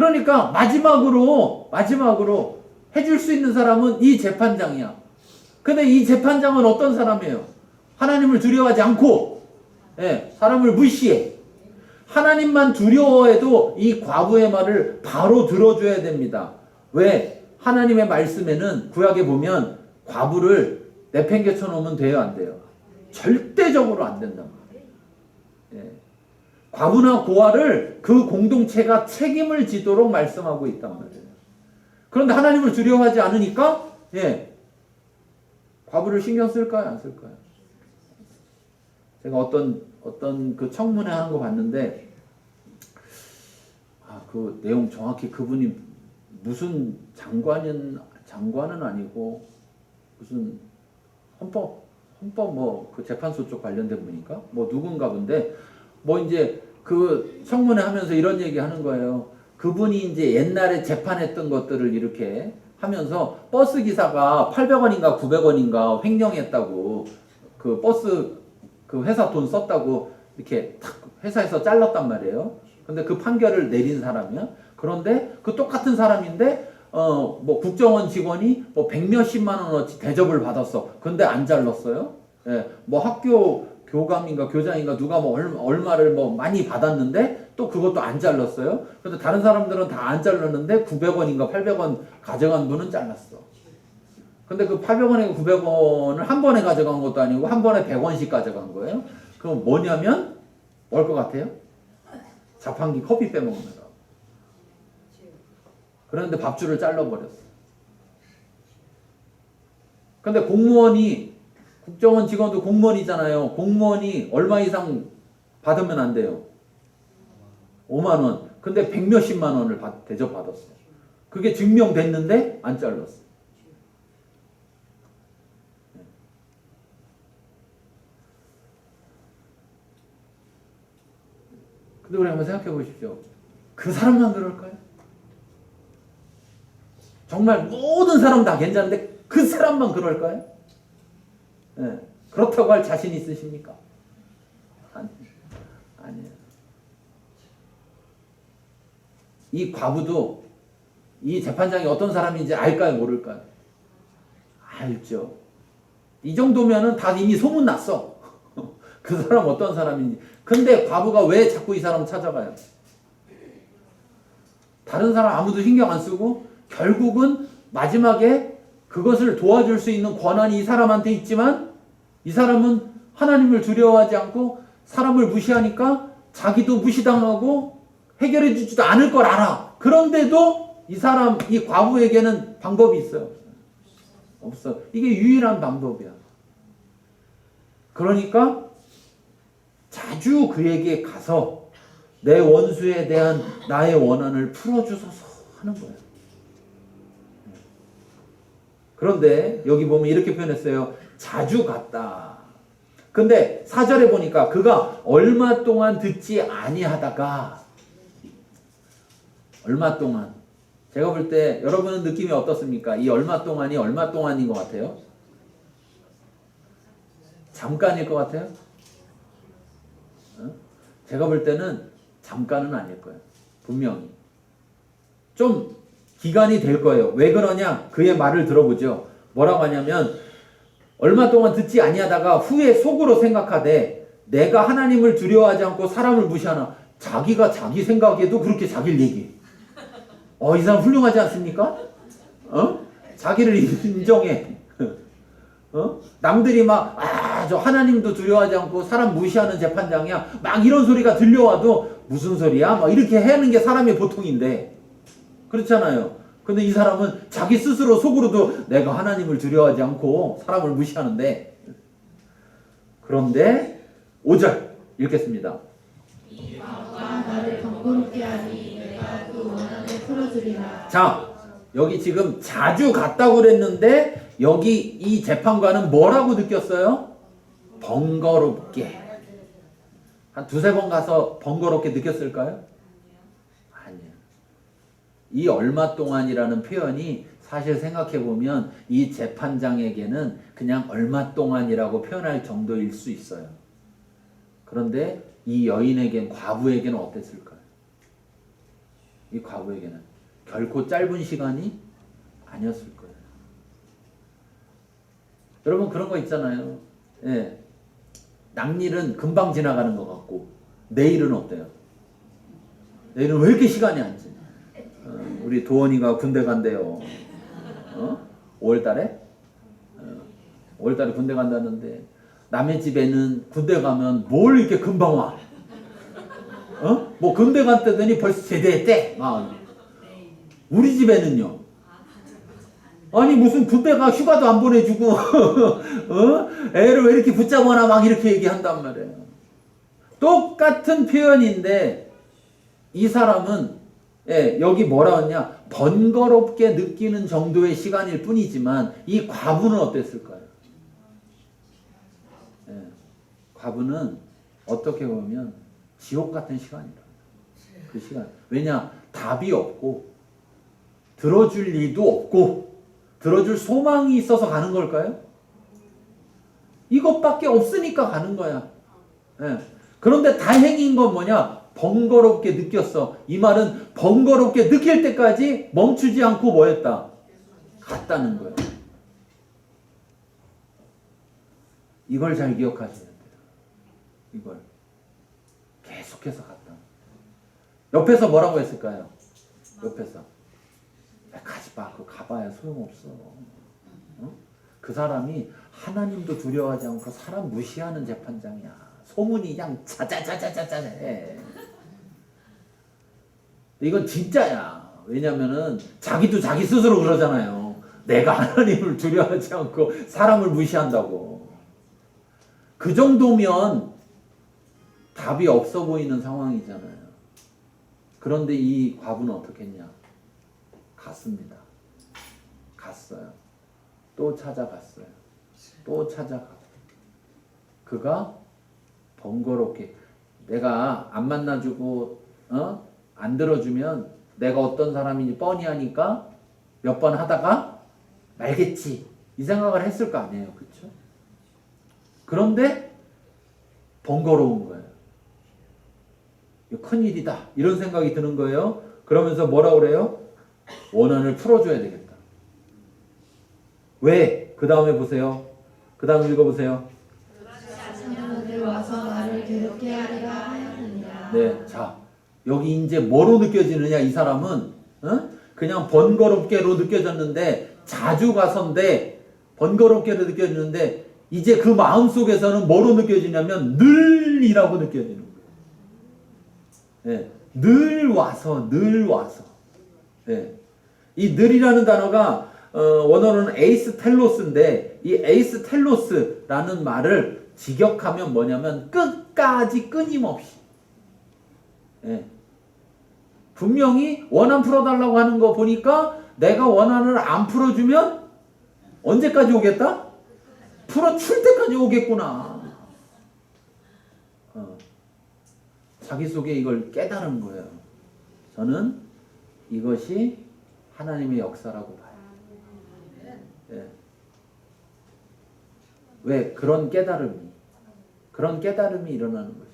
그러니까 마지막으로 해줄 수 있는 사람은 이 재판장이야. 근데 이 재판장은 어떤 사람이에요? 하나님을 두려워하지 않고, 예, 사람을 무시해. 하나님만 두려워해도 이 과부의 말을 바로 들어줘야 됩니다. 왜? 하나님의 말씀에는 구약에 보면 과부를 내팽개쳐 놓으면 돼요, 안 돼요? 절대적으로 안 된단 말이에요. 예. 과부나 고아를 그 공동체가 책임을 지도록 말씀하고 있단 말이에요. 그런데 하나님을 두려워하지 않으니까, 예, 과부를 신경 쓸까요, 안 쓸까요? 제가 어떤 그 청문회 하는 거 봤는데, 그 내용 정확히 그분이 무슨 장관은 아니고 무슨 헌법 뭐 그 재판소 쪽 관련된 분인가? 뭐 누군가 본데, 뭐 이제 그 청문회 하면서 이런 얘기 하는 거예요. 그분이 이제 옛날에 재판했던 것들을 이렇게 하면서 버스 기사가 800원인가 900원인가 횡령했다고, 그 버스 그 회사 돈 썼다고 이렇게 탁 회사에서 잘랐단 말이에요. 근데 그 판결을 내린 사람이야. 그런데 그 똑같은 사람인데 뭐 국정원 직원이 뭐 100몇십만 원어치 대접을 받았어. 근데 안 잘랐어요. 예, 뭐 학교 교감인가 교장인가 누가 뭐 얼마를 뭐 많이 받았는데 또 그것도 안 잘랐어요. 근데 다른 사람들은 다 안 잘랐는데 900원인가 800원 가져간 분은 잘랐어. 근데 그 800원이고 900원을 한 번에 가져간 것도 아니고 한 번에 100원씩 가져간 거예요. 그럼 뭐냐면 뭘 것 같아요? 자판기 커피 빼먹느라. 그런데 밥줄을 잘라버렸어. 근데 공무원이, 국정원 직원도 공무원이잖아요. 공무원이 얼마 이상 받으면 안 돼요? 5만 원. 근데 100몇십만 원을 대접받았어. 그게 증명됐는데 안 잘랐어. 근데 우리 한번 생각해 보십시오. 그 사람만 그럴까요? 정말 모든 사람 다 괜찮은데 그 사람만 그럴까요? 네. 그렇다고 할 자신 있으십니까? 아니에요. 이 과부도 이 재판장이 어떤 사람인지 알까요? 모를까요? 알죠. 이 정도면은 다 이미 소문났어. 그 사람 어떤 사람인지. 근데 과부가 왜 자꾸 이 사람 찾아가요? 다른 사람 아무도 신경 안 쓰고 결국은 마지막에 그것을 도와줄 수 있는 권한이 이 사람한테 있지만 이 사람은 하나님을 두려워하지 않고 사람을 무시하니까 자기도 무시당하고 해결해 주지도 않을 걸 알아. 그런데도 이 과부에게는 방법이 있어요? 없어. 이게 유일한 방법이야. 그러니까 자주 그에게 가서 내 원수에 대한 나의 원한을 풀어주소서 하는 거예요. 그런데 여기 보면 이렇게 표현했어요. 자주 갔다. 근데 4절에 보니까 그가 얼마 동안 듣지 아니하다가, 얼마 동안, 제가 볼 때 여러분은 느낌이 어떻습니까? 이 얼마 동안이 얼마 동안인 것 같아요? 잠깐일 것 같아요? 제가 볼 때는 잠깐은 아닐 거예요. 분명히. 좀 기간이 될 거예요. 왜 그러냐? 그의 말을 들어보죠. 뭐라고 하냐면 얼마 동안 듣지 아니하다가 후에 속으로 생각하되 내가 하나님을 두려워하지 않고 사람을 무시하나. 자기가 자기 생각에도 그렇게 자기를 얘기해. 이 사람 훌륭하지 않습니까? 자기를 인정해. 남들이 막, 저 하나님도 두려워하지 않고 사람 무시하는 재판장이야. 막 이런 소리가 들려와도 무슨 소리야? 막 이렇게 하는 게 사람의 보통인데. 그렇잖아요. 근데 이 사람은 자기 스스로 속으로도 내가 하나님을 두려워하지 않고 사람을 무시하는데. 그런데 5절 읽겠습니다. 이 과부가 나를 번거롭게 하니 내가 그 원한을 풀어주리라. 자, 여기 지금 자주 갔다고 그랬는데 여기 이 재판관은 뭐라고 느꼈어요? 번거롭게. 한 두세 번 가서 번거롭게 느꼈을까요? 아니에요. 이 얼마 동안이라는 표현이 사실 생각해보면 이 재판장에게는 그냥 얼마 동안이라고 표현할 정도일 수 있어요. 그런데 이 여인에겐, 과부에게는 어땠을까요? 이 과부에게는 결코 짧은 시간이 아니었을 거예요. 여러분 그런 거 있잖아요. 예. 남일은 금방 지나가는 것 같고 내일은 어때요? 내일은 왜 이렇게 시간이 안 지나? 우리 도원이가 군대 간대요. 5월달에? 5월달에 군대 간다는데 남의 집에는 군대 가면 뭘 이렇게 금방 와? 뭐 군대 갔다더니 벌써 제대했대. 우리 집에는요. 아니 무슨 군대가 휴가도 안 보내주고 애를 왜 이렇게 붙잡거나 막 이렇게 얘기한단 말이에요. 똑같은 표현인데 이 사람은 여기 뭐라 했냐? 번거롭게 느끼는 정도의 시간일 뿐이지만 이 과부는 어땠을까요? 과부는 어떻게 보면 지옥 같은 시간이다. 그 시간. 왜냐? 답이 없고 들어줄 일도 없고 들어줄 소망이 있어서 가는 걸까요? 이것밖에 없으니까 가는 거야. 그런데 다행인 건 뭐냐? 번거롭게 느꼈어. 이 말은 번거롭게 느낄 때까지 멈추지 않고 뭐 했다? 갔다는 거예요. 이걸 잘 기억하셔야 돼요. 이걸. 계속해서 갔다. 옆에서 뭐라고 했을까요? 옆에서. 가지 마. 그거 가봐야 소용없어. 그 사람이 하나님도 두려워하지 않고 사람 무시하는 재판장이야. 소문이 그냥 자자자자자자 해. 이건 진짜야. 왜냐면은 자기도 자기 스스로 그러잖아요. 내가 하나님을 두려워하지 않고 사람을 무시한다고. 그 정도면 답이 없어 보이는 상황이잖아요. 그런데 이 과부는 어떻게 했냐? 갔습니다. 갔어요. 또 찾아갔어요. 또 찾아가고. 그가 번거롭게 내가 안 만나주고 안 들어주면 내가 어떤 사람인지 뻔히 하니까 몇 번 하다가 말겠지 이 생각을 했을 거 아니에요. 그렇죠? 그런데 번거로운 거예요. 큰일이다 이런 생각이 드는 거예요. 그러면서 뭐라 그래요? 원한을 풀어줘야 되겠다. 왜? 그 다음에 보세요. 그 다음 읽어보세요. 사냥꾼들 와서 나를 괴롭게 하리라 하였느니라. 네, 자 여기 이제 뭐로 느껴지느냐? 이 사람은 그냥 번거롭게로 느껴졌는데 자주 가선데 번거롭게로 느껴지는데 이제 그 마음 속에서는 뭐로 느껴지냐면 늘이라고 느껴지는 거예요. 네, 늘 와서. 네. 이 늘이라는 단어가 원어로는 에이스텔로스인데 이 에이스텔로스라는 말을 직역하면 뭐냐면 끝까지 끊임없이. 네. 분명히 원한 풀어달라고 하는 거 보니까 내가 원한을 안 풀어주면 언제까지 오겠다? 풀어줄 때까지 오겠구나. 자기 속에 이걸 깨달은 거예요. 저는 이것이 하나님의 역사라고 봐요. 예. 왜? 그런 깨달음이 일어나는 거지.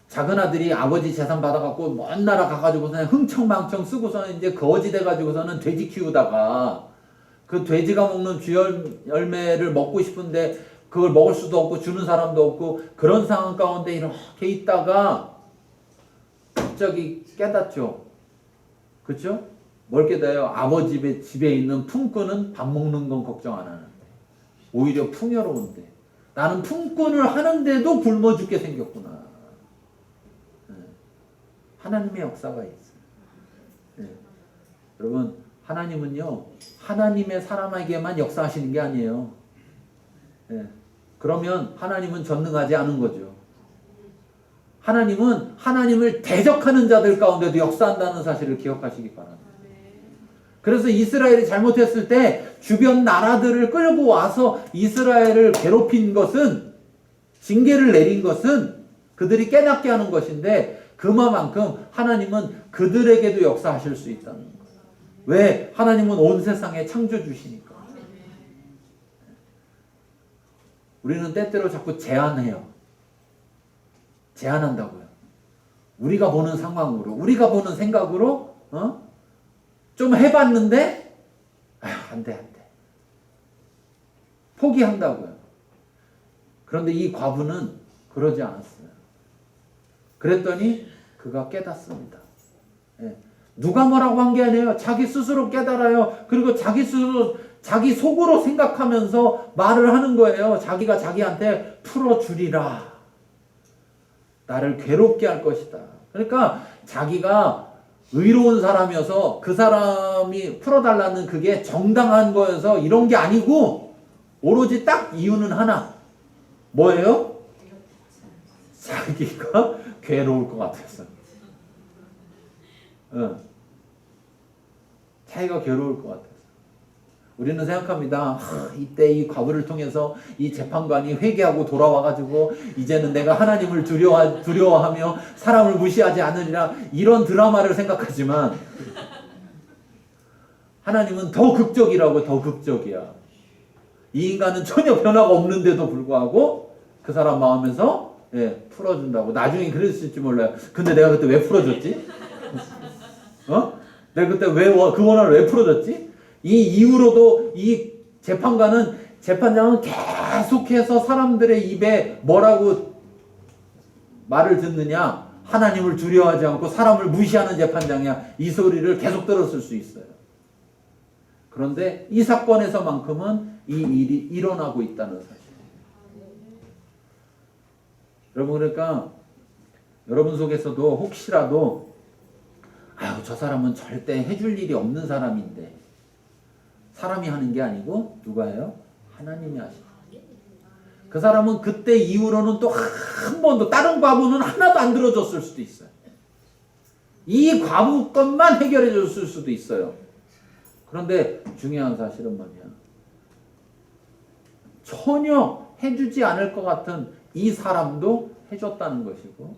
작은 아들이 아버지 재산 받아갖고 먼 나라 가가지고서는 흥청망청 쓰고서는 이제 거지 돼가지고서는 돼지 키우다가 그 돼지가 먹는 쥐열매를 먹고 싶은데 그걸 먹을 수도 없고 주는 사람도 없고 그런 상황 가운데 이렇게 있다가 갑자기 깨닫죠. 그렇죠? 뭘 깨달아요? 아버지 집에 있는 품꾼은 밥 먹는 건 걱정 안 하는데 오히려 풍요로운데 나는 품꾼을 하는데도 굶어 죽게 생겼구나. 하나님의 역사가 있어요. 여러분 하나님은요 하나님의 사람에게만 역사하시는 게 아니에요. 그러면 하나님은 전능하지 않은 거죠. 하나님은 하나님을 대적하는 자들 가운데도 역사한다는 사실을 기억하시기 바랍니다. 그래서 이스라엘이 잘못했을 때 주변 나라들을 끌고 와서 이스라엘을 괴롭힌 것은 징계를 내린 것은 그들이 깨닫게 하는 것인데 그만큼 하나님은 그들에게도 역사하실 수 있다는 거예요. 왜? 하나님은 온 세상의 창조주시니까. 우리는 때때로 자꾸 제한해요. 제한한다고요. 우리가 보는 상황으로, 우리가 보는 생각으로 좀 해봤는데 안 돼. 포기한다고요. 그런데 이 과부는 그러지 않았어요. 그랬더니 그가 깨닫습니다. 예. 누가 뭐라고 한 게 아니에요. 자기 스스로 깨달아요. 그리고 자기 스스로 자기 속으로 생각하면서 말을 하는 거예요. 자기가 자기한테 풀어주리라. 나를 괴롭게 할 것이다. 그러니까 자기가 의로운 사람이어서 그 사람이 풀어달라는 그게 정당한 거여서 이런 게 아니고 오로지 딱 이유는 하나. 뭐예요? 자기가 괴로울 것 같았어. 자기가 괴로울 것 같았어. 우리는 생각합니다. 이때 이 과부를 통해서 이 재판관이 회개하고 돌아와가지고 이제는 내가 하나님을 두려워하며 사람을 무시하지 않으리라, 이런 드라마를 생각하지만 하나님은 더 극적이라고. 더 극적이야. 이 인간은 전혀 변화가 없는데도 불구하고 그 사람 마음에서 풀어준다고. 나중에 그랬을지 몰라요. 근데 내가 그때 왜 풀어줬지? 내가 그때 그 원한을 왜 풀어줬지? 이 이후로도 이 재판장은 계속해서 사람들의 입에 뭐라고 말을 듣느냐? 하나님을 두려워하지 않고 사람을 무시하는 재판장이야. 이 소리를 계속 들었을 수 있어요. 그런데 이 사건에서만큼은 이 일이 일어나고 있다는 사실. 여러분, 그러니까 여러분 속에서도 혹시라도 저 사람은 절대 해줄 일이 없는 사람인데, 사람이 하는 게 아니고 누가 해요? 하나님이 하시죠. 그 사람은 그때 이후로는 또 한 번도 다른 과부는 하나도 안 들어줬을 수도 있어요. 이 과부 것만 해결해 줬을 수도 있어요. 그런데 중요한 사실은 뭐냐? 전혀 해주지 않을 것 같은 이 사람도 해줬다는 것이고,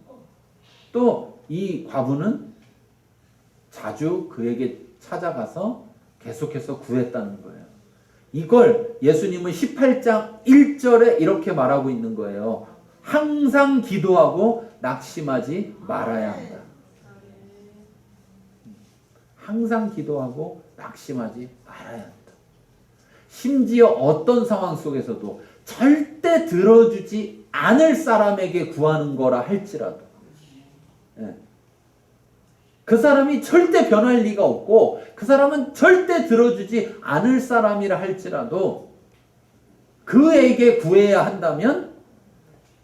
또 이 과부는 자주 그에게 찾아가서 계속해서 구했다는 거예요. 이걸 예수님은 18장 1절에 이렇게 말하고 있는 거예요. 항상 기도하고 낙심하지 말아야 한다. 항상 기도하고 낙심하지 말아야 한다. 심지어 어떤 상황 속에서도 절대 들어주지 않을 사람에게 구하는 거라 할지라도, 그 사람이 절대 변할 리가 없고 그 사람은 절대 들어주지 않을 사람이라 할지라도 그에게 구해야 한다면,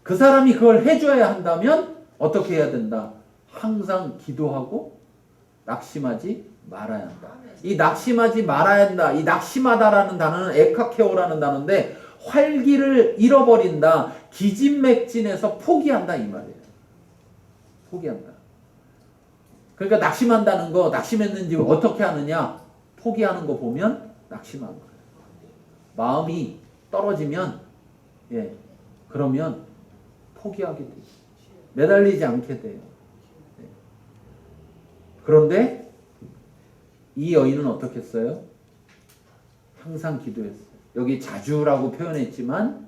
그 사람이 그걸 해줘야 한다면 어떻게 해야 된다? 항상 기도하고 낙심하지 말아야 한다. 이 낙심하지 말아야 한다. 이 낙심하다라는 단어는 에카케오라는 단어인데 활기를 잃어버린다, 기진맥진해서 포기한다 이 말이에요. 포기한다. 그러니까 낙심한다는 거, 낙심했는지 어떻게 하느냐? 포기하는 거 보면 낙심한 거예요. 마음이 떨어지면 그러면 포기하게 돼요. 매달리지 않게 돼요. 그런데 이 여인은 어떻게 했어요? 항상 기도했어요. 여기 자주라고 표현했지만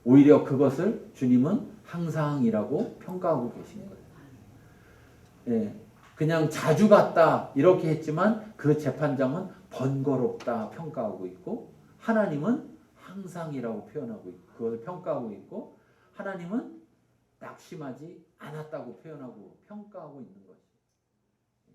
오히려 그것을 주님은 항상이라고 평가하고 계신 거예요. 그냥 자주 갔다 이렇게 했지만 그 재판장은 번거롭다 평가하고 있고, 하나님은 항상이라고 표현하고 있고, 그것을 평가하고 있고, 하나님은 낙심하지 않았다고 표현하고 평가하고 있는